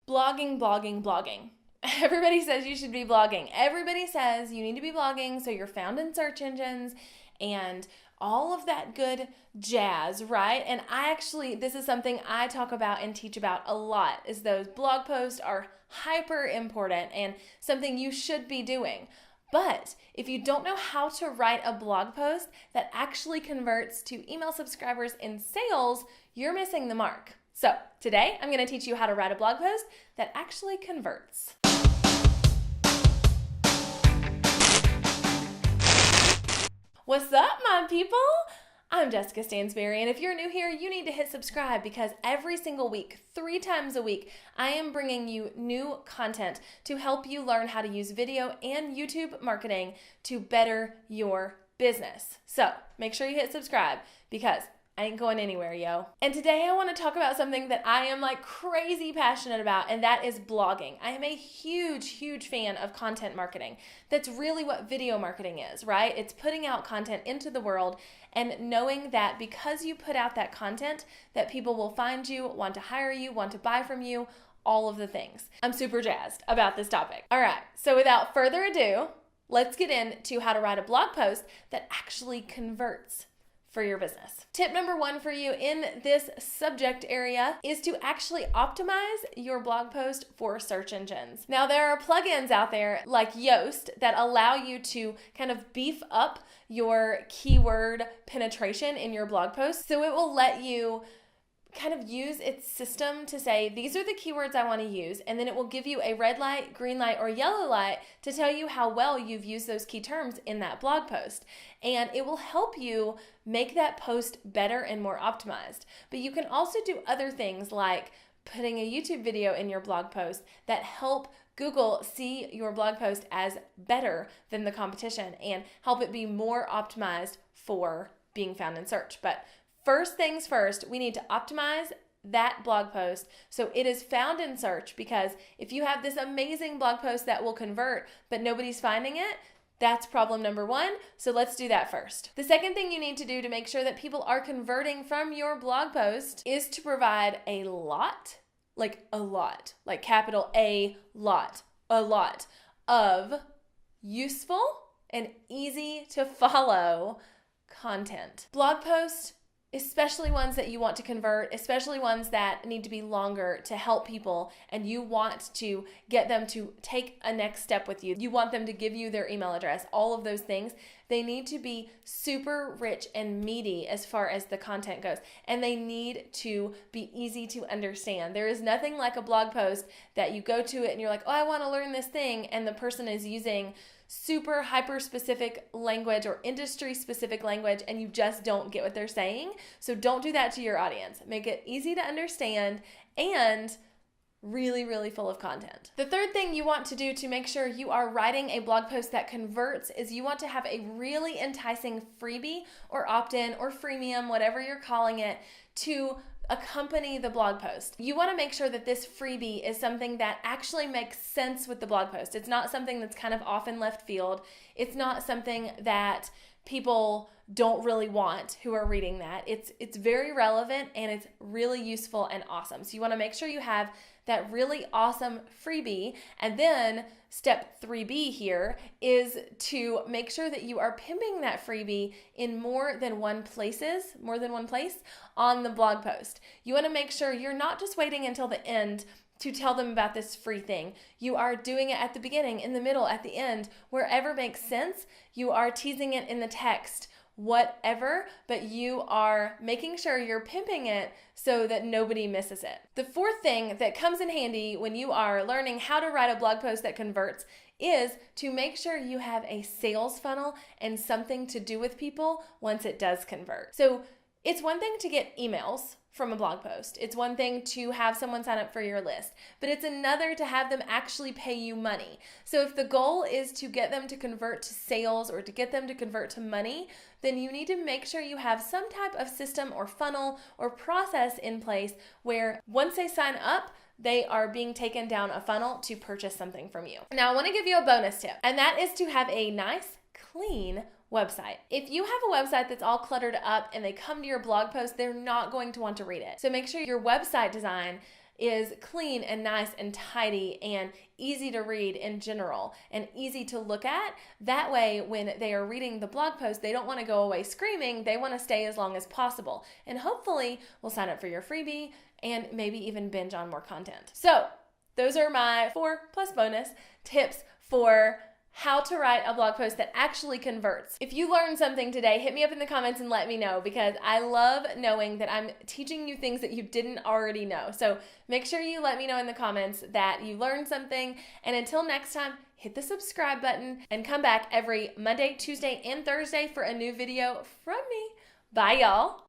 Blogging, blogging, blogging. Everybody says you should be blogging. Everybody says you need to be blogging so you're found in search engines and all of that good jazz, right? And this is something I talk about and teach about a lot, is those blog posts are hyper important and something you should be doing. But if you don't know how to write a blog post that actually converts to email subscribers and sales, you're missing the mark. So today I'm going to teach you how to write a blog post that actually converts. What's up, my people? I'm Jessica Stansberry, and if you're new here, you need to hit subscribe because every single week, 3 times a week, I am bringing you new content to help you learn how to use video and YouTube marketing to better your business. So make sure you hit subscribe because I ain't going anywhere, yo. And today I want to talk about something that I am like crazy passionate about, and that is blogging. I am a huge, huge fan of content marketing. That's really what video marketing is, right? It's putting out content into the world and knowing that because you put out that content, that people will find you, want to hire you, want to buy from you, all of the things. I'm super jazzed about this topic. All right, so without further ado, let's get into how to write a blog post that actually converts for your business. Tip number 1 for you in this subject area is to actually optimize your blog post for search engines. Now, there are plugins out there like Yoast that allow you to kind of beef up your keyword penetration in your blog post. So it will let you kind of use its system to say, these are the keywords I want to use, and then it will give you a red light, green light, or yellow light to tell you how well you've used those key terms in that blog post. And it will help you make that post better and more optimized. But you can also do other things like putting a YouTube video in your blog post that help Google see your blog post as better than the competition and help it be more optimized for being found in search. But first things first, we need to optimize that blog post so it is found in search, because if you have this amazing blog post that will convert but nobody's finding it, that's problem number 1. So let's do that first. The second thing you need to do to make sure that people are converting from your blog post is to provide a lot, like capital A lot, of useful and easy to follow content. Blog posts, especially ones that you want to convert, especially ones that need to be longer to help people and you want to get them to take a next step with you. You want them to give you their email address, all of those things. They need to be super rich and meaty as far as the content goes, and they need to be easy to understand. There is nothing like a blog post that you go to it and you're like, oh, I want to learn this thing, and the person is using super hyper specific language or industry specific language and you just don't get what they're saying. So don't do that to your audience. Make it easy to understand and really, really full of content. The third thing you want to do to make sure you are writing a blog post that converts is you want to have a really enticing freebie or opt-in or freemium, whatever you're calling it, to accompany the blog post. You want to make sure that this freebie is something that actually makes sense with the blog post. It's not something that's kind of off in left field. It's not something that people don't really want who are reading that. It's very relevant and it's really useful and awesome. So you want to make sure you have that really awesome freebie. And then step 3B here is to make sure that you are pimping that freebie in more than one place on the blog post. You want to make sure you're not just waiting until the end to tell them about this free thing. You are doing it at the beginning, in the middle, at the end, wherever makes sense. You are teasing it in the text, whatever, but you are making sure you're pimping it so that nobody misses it. The fourth thing that comes in handy when you are learning how to write a blog post that converts is to make sure you have a sales funnel and something to do with people once it does convert. So it's one thing to get emails from a blog post. It's one thing to have someone sign up for your list, but it's another to have them actually pay you money. So if the goal is to get them to convert to sales or to get them to convert to money, then you need to make sure you have some type of system or funnel or process in place where once they sign up, they are being taken down a funnel to purchase something from you. Now, I want to give you a bonus tip, and that is to have a nice, clean website. If you have a website that's all cluttered up and they come to your blog post, they're not going to want to read it. So make sure your website design is clean and nice and tidy and easy to read in general and easy to look at. That way, when they are reading the blog post, they don't want to go away screaming. They want to stay as long as possible. And hopefully, we'll sign up for your freebie and maybe even binge on more content. So, those are my 4 plus bonus tips for how to write a blog post that actually converts. If you learned something today, hit me up in the comments and let me know, because I love knowing that I'm teaching you things that you didn't already know. So make sure you let me know in the comments that you learned something. And until next time, hit the subscribe button and come back every Monday, Tuesday, and Thursday for a new video from me. Bye, y'all.